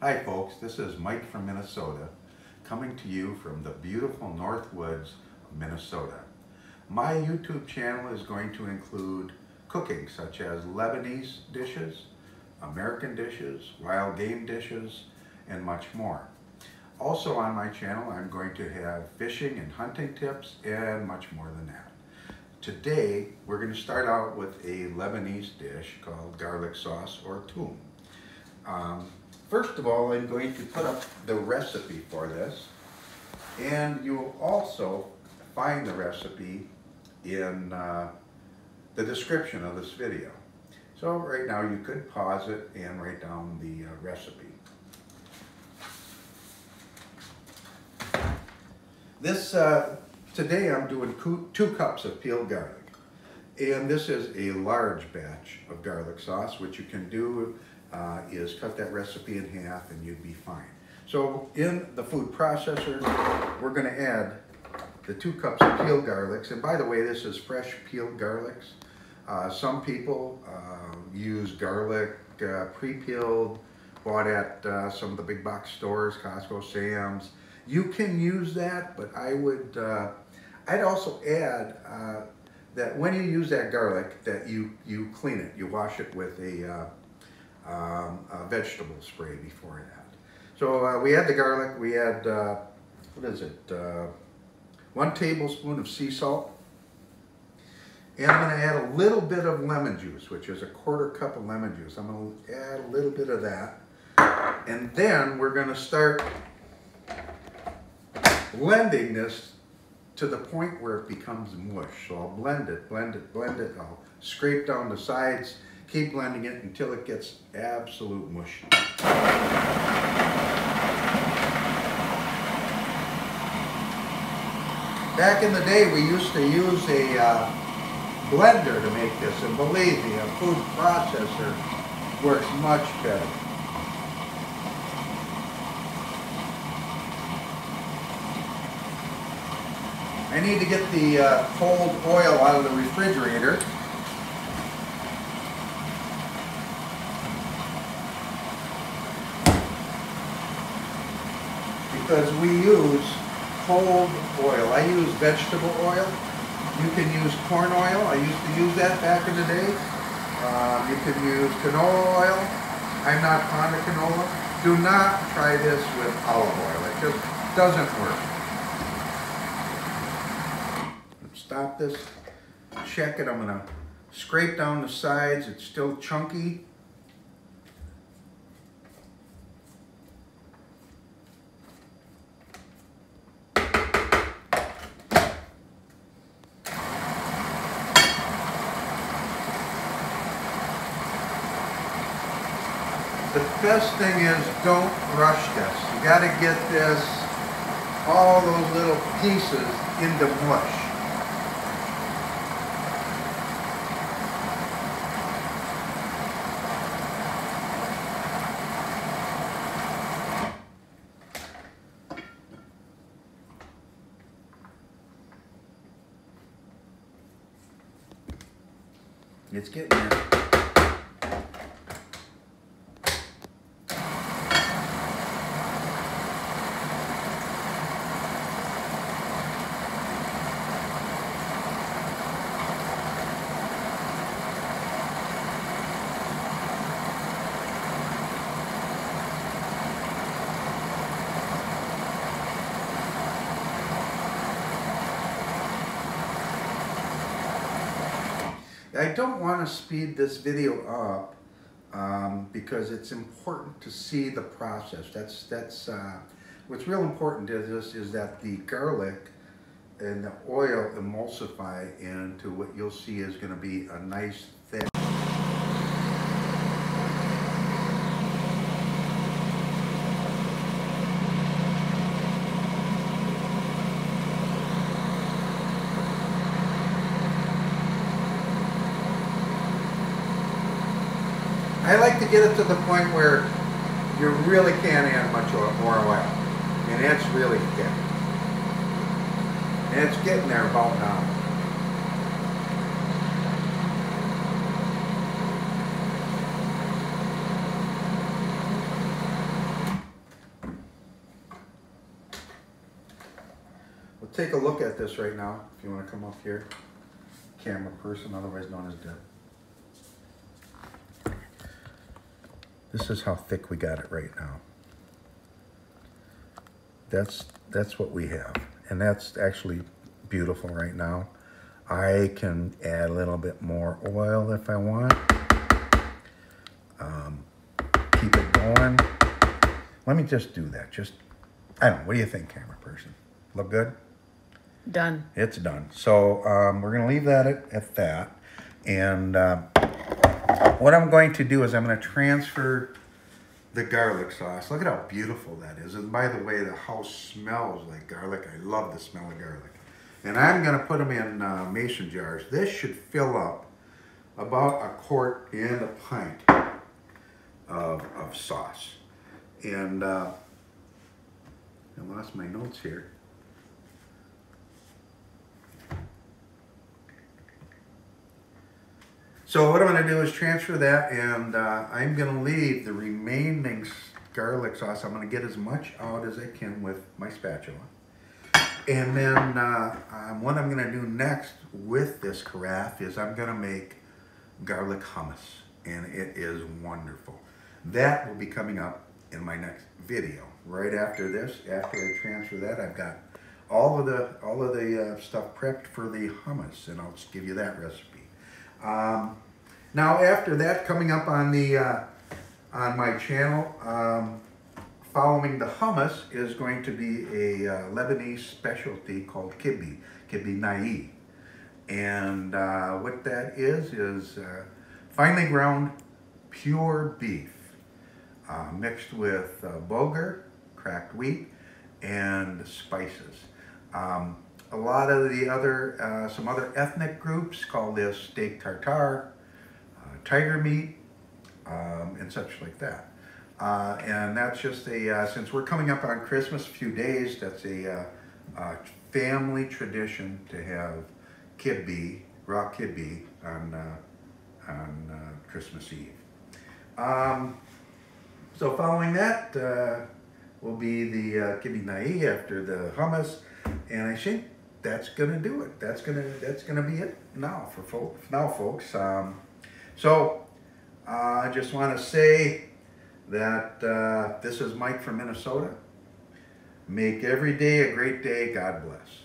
Hi folks, this is Mike from Minnesota, coming to you from the beautiful North Woods of Minnesota. My YouTube channel is going to include cooking such as Lebanese dishes, American dishes, wild game dishes, and much more. Also on my channel I'm going to have fishing and hunting tips and much more than that. Today we're going to start out with a Lebanese dish called garlic sauce or toum. First of all, I'm going to put up the recipe for this, and you will also find the recipe in the description of this video. So right now you could pause it and write down the recipe. Today I'm doing 2 cups of peeled garlic, and this is a large batch of garlic sauce. What you can do is cut that recipe in half and you'd be fine. So in the food processor, we're going to add the 2 cups of peeled garlics. And by the way, this is fresh peeled garlics. Some people use garlic pre-peeled, bought at some of the big box stores, Costco, Sam's. You can use that, but I'd also add that when you use that garlic, that you clean it. You wash it with a vegetable spray before that. So we add the garlic, we add, 1 tablespoon of sea salt. And I'm going to add a little bit of lemon juice, which is a 1/4 cup of lemon juice. I'm going to add a little bit of that. And then we're going to start blending this to the point where it becomes mush. So I'll blend it. I'll scrape down the sides. Keep blending it until it gets absolute mushy. Back in the day, we used to use a blender to make this, and believe me, a food processor works much better. I need to get the cold oil out of the refrigerator. Because we use cold oil. I use vegetable oil. You can use corn oil. I used to use that back in the day. You can use canola oil. I'm not fond of canola. Do not try this with olive oil. It just doesn't work. Stop this. Check it. I'm going to scrape down the sides. It's still chunky. The best thing is don't rush this. You got to get this, all those little pieces into mush. It's getting there. I don't want to speed this video up because it's important to see the process. That's what's real important to this is that the garlic and the oil emulsify into what you'll see is going to be a nice thick. I like to get it to the point where you really can't add much more oil, and it's really thick. And it's getting there about now. take a look at this right now, if you want to come up here. Camera person, otherwise known as Deb. This is how thick we got it right now. That's what we have. And that's actually beautiful right now. I can add a little bit more oil if I want. Keep it going. Let me just do that. I don't know, what do you think, camera person? Look good? Done. It's done. So we're gonna leave that at that. And what I'm going to do is I'm gonna transfer the garlic sauce. Look at how beautiful that is. And by the way, the house smells like garlic. I love the smell of garlic. And I'm gonna put them in mason jars. This should fill up about a quart and a pint of sauce. And I lost my notes here. So what I'm going to do is transfer that, and I'm going to leave the remaining garlic sauce. I'm going to get as much out as I can with my spatula. And then what I'm going to do next with this carafe is I'm going to make garlic hummus, and it is wonderful. That will be coming up in my next video. Right after this, after I transfer that, I've got all of the stuff prepped for the hummus, and I'll just give you that recipe. Now after that, coming up on the on my channel, following the hummus is going to be a Lebanese specialty called kibbe nai, and what that is finely ground pure beef mixed with bulgur, cracked wheat, and spices. A lot of the other, some other ethnic groups call this steak tartare, tiger meat, and such like that. And that's just since we're coming up on Christmas, a few days, that's a family tradition to have kibbe, raw kibbe, on Christmas Eve. So following that will be the kibbe nai after the hummus, and I think that's gonna do it. That's gonna be it now for folks. So I just want to say that this is Mike from Minnesota. Make every day a great day. God bless.